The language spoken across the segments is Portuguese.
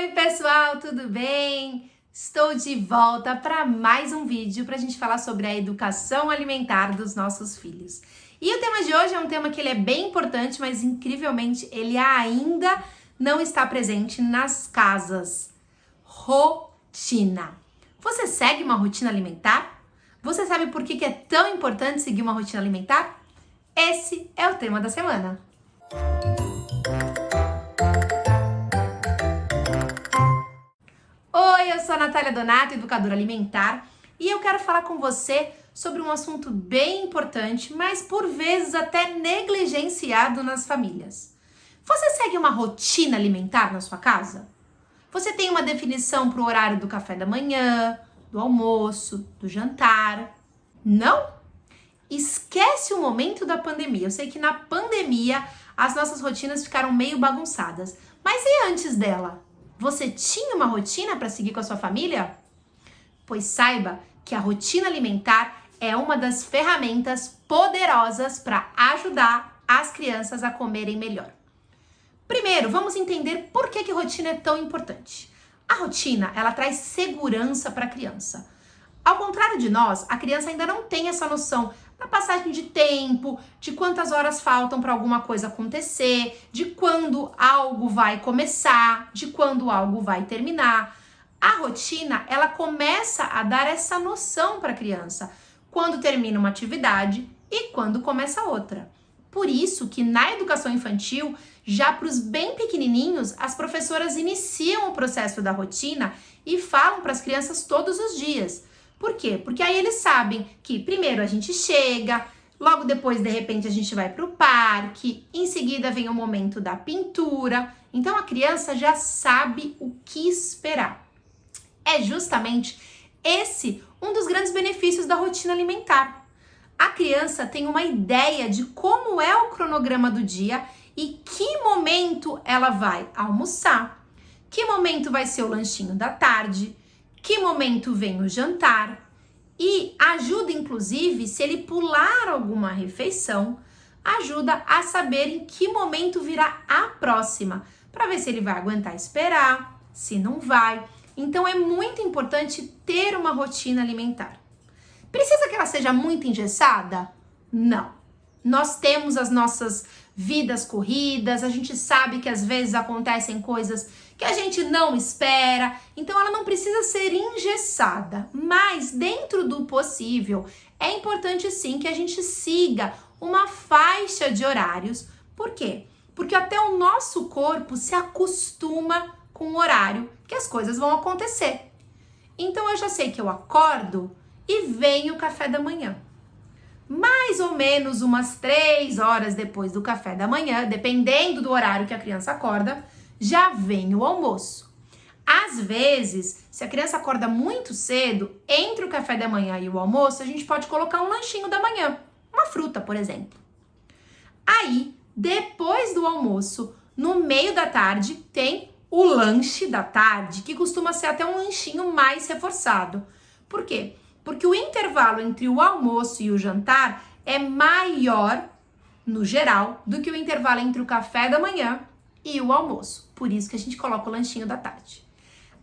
Oi, pessoal, tudo bem? Estou de volta para mais um vídeo para a gente falar sobre a educação alimentar dos nossos filhos. E o tema de hoje é um tema que ele é bem importante, mas incrivelmente ele ainda não está presente nas casas. Rotina. Você segue uma rotina alimentar? Você sabe por que é tão importante seguir uma rotina alimentar? Esse é o tema da semana. Oi, eu sou a Natália Donato, educadora alimentar, e eu quero falar com você sobre um assunto bem importante, mas por vezes até negligenciado nas famílias. Você segue uma rotina alimentar na sua casa? Você tem uma definição para o horário do café da manhã, do almoço, do jantar? Não? Esquece o momento da pandemia. Eu sei que na pandemia as nossas rotinas ficaram meio bagunçadas, mas e antes dela? Você tinha uma rotina para seguir com a sua família? Pois saiba que a rotina alimentar é uma das ferramentas poderosas para ajudar as crianças a comerem melhor. Primeiro, vamos entender por que rotina é tão importante. A rotina, ela traz segurança para a criança. Ao contrário de nós, a criança ainda não tem essa noção da passagem de tempo, de quantas horas faltam para alguma coisa acontecer, de quando algo vai começar, de quando algo vai terminar. A rotina, ela começa a dar essa noção para a criança, quando termina uma atividade e quando começa outra. Por isso que na educação infantil, já para os bem pequenininhos, as professoras iniciam o processo da rotina e falam para as crianças todos os dias. Por quê? Porque aí eles sabem que primeiro a gente chega, logo depois, de repente, a gente vai para o parque, em seguida vem o momento da pintura. Então, a criança já sabe o que esperar. É justamente esse um dos grandes benefícios da rotina alimentar. A criança tem uma ideia de como é o cronograma do dia e que momento ela vai almoçar, que momento vai ser o lanchinho da tarde, que momento vem o jantar, e ajuda inclusive, se ele pular alguma refeição, ajuda a saber em que momento virá a próxima, para ver se ele vai aguentar esperar, se não vai. Então é muito importante ter uma rotina alimentar. Precisa que ela seja muito engessada? Não. Nós temos as nossas vidas corridas, a gente sabe que às vezes acontecem coisas que a gente não espera, então ela não precisa ser engessada, mas dentro do possível é importante sim que a gente siga uma faixa de horários. Por quê? Porque até o nosso corpo se acostuma com o horário que as coisas vão acontecer. Então eu já sei que eu acordo e vem o café da manhã. Mais ou menos umas 3 horas depois do café da manhã, dependendo do horário que a criança acorda, já vem o almoço. Às vezes, se a criança acorda muito cedo, entre o café da manhã e o almoço, a gente pode colocar um lanchinho da manhã, uma fruta, por exemplo. Aí, depois do almoço, no meio da tarde, tem o lanche da tarde, que costuma ser até um lanchinho mais reforçado. Por quê? Porque o intervalo entre o almoço e o jantar é maior, no geral, do que o intervalo entre o café da manhã e o almoço. Por isso que a gente coloca o lanchinho da tarde.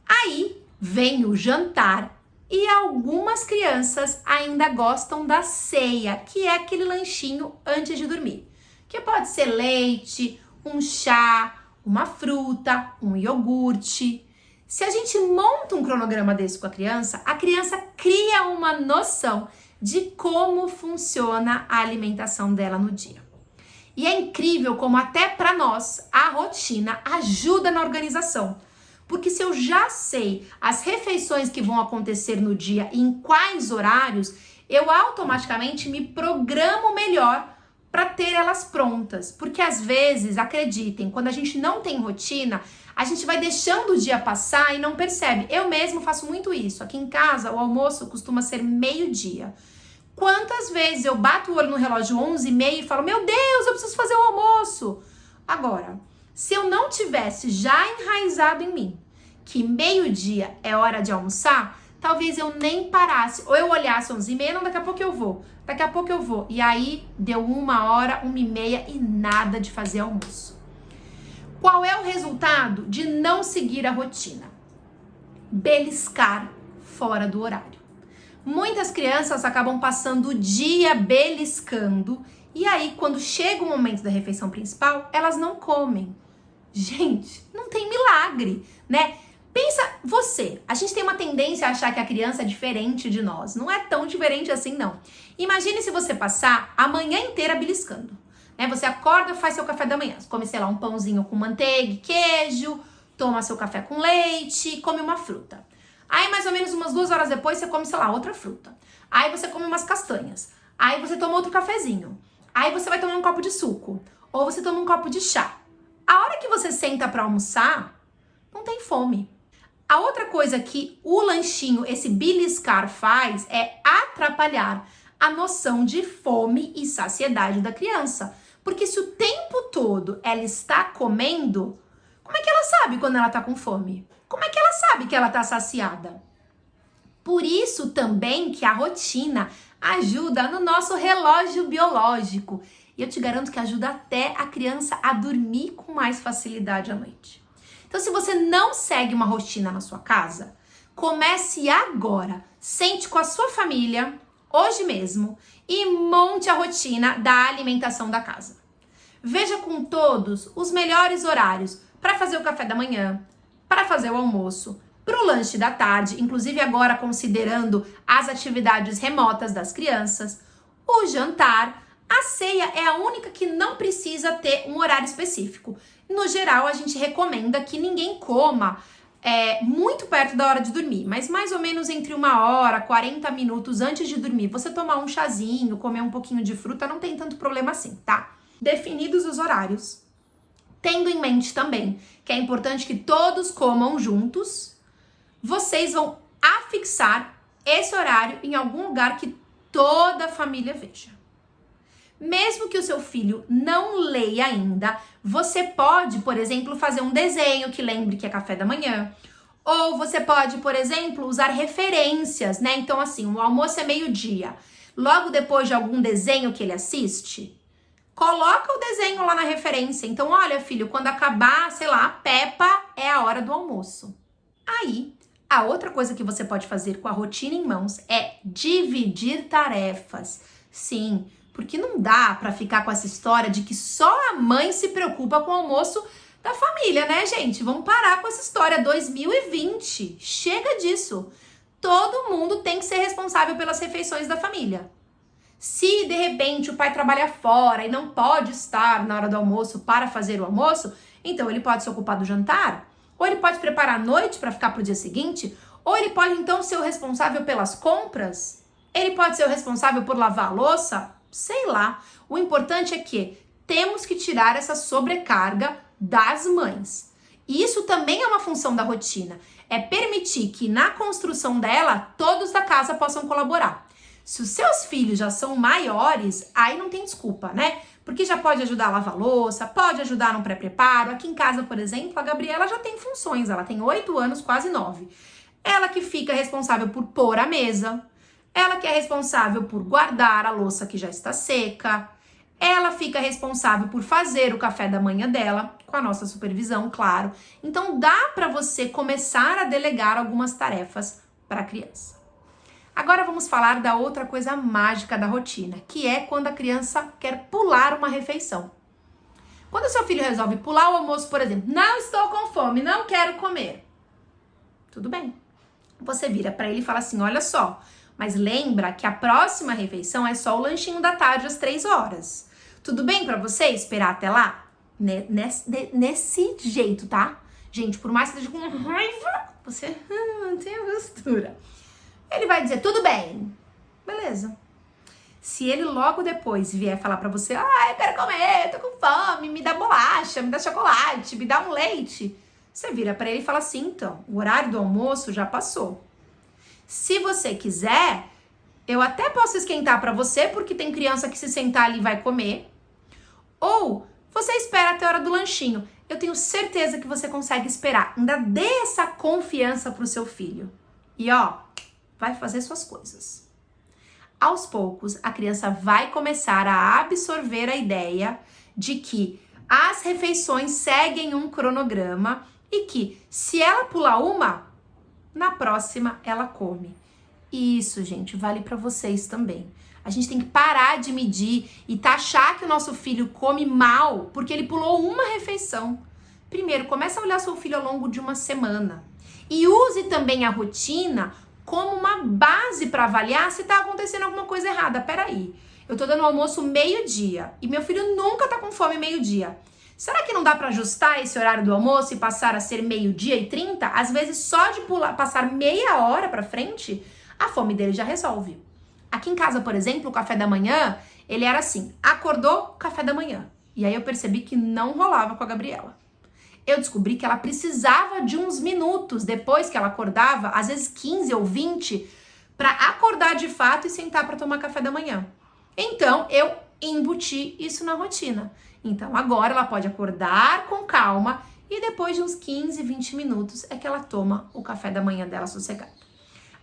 Aí vem o jantar e algumas crianças ainda gostam da ceia, que é aquele lanchinho antes de dormir. Que pode ser leite, um chá, uma fruta, um iogurte. Se a gente monta um cronograma desse com a criança cria uma noção de como funciona a alimentação dela no dia. E é incrível como até para nós a rotina ajuda na organização. Porque se eu já sei as refeições que vão acontecer no dia e em quais horários, eu automaticamente me programo melhor para ter elas prontas. Porque às vezes, acreditem, quando a gente não tem rotina, a gente vai deixando o dia passar e não percebe. Eu mesmo faço muito isso. Aqui em casa, o almoço costuma ser meio-dia. Quantas vezes eu bato o olho no relógio 11h30 e falo, meu Deus, eu preciso fazer o almoço. Agora, se eu não tivesse já enraizado em mim que meio-dia é hora de almoçar, talvez eu nem parasse. Ou eu olhasse 11h30, não, daqui a pouco eu vou. Daqui a pouco eu vou. E aí, deu 1h, 1h30 e nada de fazer almoço. Qual é o resultado de não seguir a rotina? Beliscar fora do horário. Muitas crianças acabam passando o dia beliscando e aí, quando chega o momento da refeição principal, elas não comem. Gente, não tem milagre, né? Pensa você, a gente tem uma tendência a achar que a criança é diferente de nós. Não é tão diferente assim, não. Imagine se você passar a manhã inteira beliscando. Né? Você acorda, faz seu café da manhã. Você come, sei lá, um pãozinho com manteiga e queijo, toma seu café com leite, come uma fruta. Aí, mais ou menos umas 2 horas depois, você come, sei lá, outra fruta. Aí você come umas castanhas. Aí você toma outro cafezinho. Aí você vai tomar um copo de suco. Ou você toma um copo de chá. A hora que você senta pra almoçar, não tem fome. A outra coisa que o lanchinho, esse beliscar, faz é atrapalhar a noção de fome e saciedade da criança. Porque se o tempo todo ela está comendo, como é que ela sabe quando ela tá com fome? Como é que ela sabe que ela tá saciada? Por isso também que a rotina ajuda no nosso relógio biológico. E eu te garanto que ajuda até a criança a dormir com mais facilidade à noite. Então, se você não segue uma rotina na sua casa, comece agora. Sente com a sua família, hoje mesmo, e monte a rotina da alimentação da casa. Veja com todos os melhores horários para fazer o café da manhã, para fazer o almoço, para o lanche da tarde, inclusive agora considerando as atividades remotas das crianças, o jantar. A ceia é a única que não precisa ter um horário específico. No geral, a gente recomenda que ninguém coma muito perto da hora de dormir, mas mais ou menos entre 1 hora, 40 minutos antes de dormir. Você tomar um chazinho, comer um pouquinho de fruta, não tem tanto problema assim, tá? Definidos os horários, tendo em mente também que é importante que todos comam juntos, vocês vão afixar esse horário em algum lugar que toda a família veja. Mesmo que o seu filho não leia ainda, você pode, por exemplo, fazer um desenho que lembre que é café da manhã. Ou você pode, por exemplo, usar referências, né? Então, assim, o almoço é meio-dia. Logo depois de algum desenho que ele assiste, coloca o desenho lá na referência. Então, olha, filho, quando acabar, sei lá, a Peppa, é a hora do almoço. Aí, a outra coisa que você pode fazer com a rotina em mãos é dividir tarefas. Sim, porque não dá pra ficar com essa história de que só a mãe se preocupa com o almoço da família, né, gente? Vamos parar com essa história. 2020, chega disso. Todo mundo tem que ser responsável pelas refeições da família. Se, de repente, o pai trabalha fora e não pode estar na hora do almoço para fazer o almoço, então ele pode se ocupar do jantar, ou ele pode preparar a noite para ficar pro dia seguinte, ou ele pode, então, ser o responsável pelas compras, ele pode ser o responsável por lavar a louça, sei lá. O importante é que temos que tirar essa sobrecarga das mães. E isso também é uma função da rotina, é permitir que na construção dela, todos da casa possam colaborar. Se os seus filhos já são maiores, aí não tem desculpa, né? Porque já pode ajudar a lavar louça, pode ajudar no pré-preparo. Aqui em casa, por exemplo, a Gabriela já tem funções, ela tem 8 anos, quase 9. Ela que fica responsável por pôr a mesa, ela que é responsável por guardar a louça que já está seca, ela fica responsável por fazer o café da manhã dela, com a nossa supervisão, claro. Então dá para você começar a delegar algumas tarefas para a criança. Agora vamos falar da outra coisa mágica da rotina, que é quando a criança quer pular uma refeição. Quando o seu filho resolve pular o almoço, por exemplo, não estou com fome, não quero comer. Tudo bem. Você vira para ele e fala assim, olha só, mas lembra que a próxima refeição é só o lanchinho da tarde às 3 horas. Tudo bem para você esperar até lá? Nesse jeito, tá? Gente, por mais que esteja com raiva, você mantém a postura. Ele vai dizer, tudo bem. Beleza. Se ele logo depois vier falar pra você, eu quero comer, tô com fome, me dá bolacha, me dá chocolate, me dá um leite. Você vira pra ele e fala assim, então, o horário do almoço já passou. Se você quiser, eu até posso esquentar pra você, porque tem criança que se sentar ali vai comer. Ou você espera até a hora do lanchinho. Eu tenho certeza que você consegue esperar. Ainda dê essa confiança pro seu filho. E vai fazer suas coisas. Aos poucos, a criança vai começar a absorver a ideia de que as refeições seguem um cronograma e que, se ela pular uma, na próxima ela come. Isso, gente, vale para vocês também. A gente tem que parar de medir e taxar que o nosso filho come mal porque ele pulou uma refeição. Primeiro, comece a olhar seu filho ao longo de uma semana. E use também a rotina como uma base para avaliar se está acontecendo alguma coisa errada. Peraí, eu tô dando almoço meio-dia e meu filho nunca tá com fome meio-dia. Será que não dá para ajustar esse horário do almoço e passar a ser 12:30? Às vezes só de passar meia hora para frente, a fome dele já resolve. Aqui em casa, por exemplo, o café da manhã, ele era assim, acordou, café da manhã. E aí eu percebi que não rolava com a Gabriela. Eu descobri que ela precisava de uns minutos depois que ela acordava, às vezes 15 ou 20, para acordar de fato e sentar para tomar café da manhã. Então, eu embuti isso na rotina. Então, agora ela pode acordar com calma e depois de uns 15, 20 minutos é que ela toma o café da manhã dela sossegado.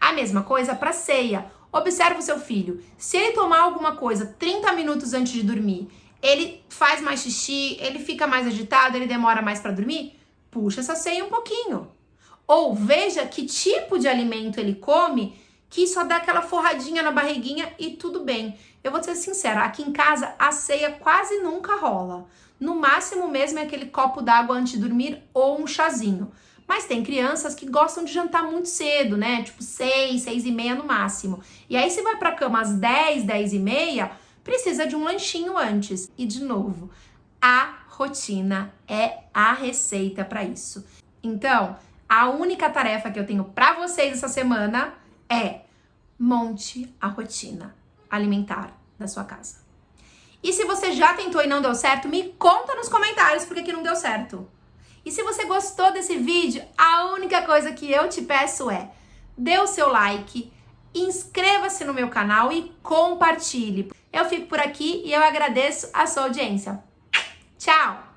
A mesma coisa para ceia. Observa o seu filho. Se ele tomar alguma coisa 30 minutos antes de dormir, ele faz mais xixi, ele fica mais agitado, ele demora mais para dormir, puxa essa ceia um pouquinho. Ou veja que tipo de alimento ele come, que só dá aquela forradinha na barriguinha e tudo bem. Eu vou te ser sincera, aqui em casa a ceia quase nunca rola. No máximo mesmo é aquele copo d'água antes de dormir ou um chazinho. Mas tem crianças que gostam de jantar muito cedo, né? Tipo 6, 6:30 no máximo. E aí se vai pra cama às 10, 10:30, precisa de um lanchinho antes. E de novo, a rotina é a receita para isso. Então, a única tarefa que eu tenho para vocês essa semana é monte a rotina alimentar da sua casa. E se você já tentou e não deu certo, me conta nos comentários porque que não deu certo. E se você gostou desse vídeo, a única coisa que eu te peço é dê o seu like, inscreva-se no meu canal e compartilhe. Eu fico por aqui e eu agradeço a sua audiência. Tchau!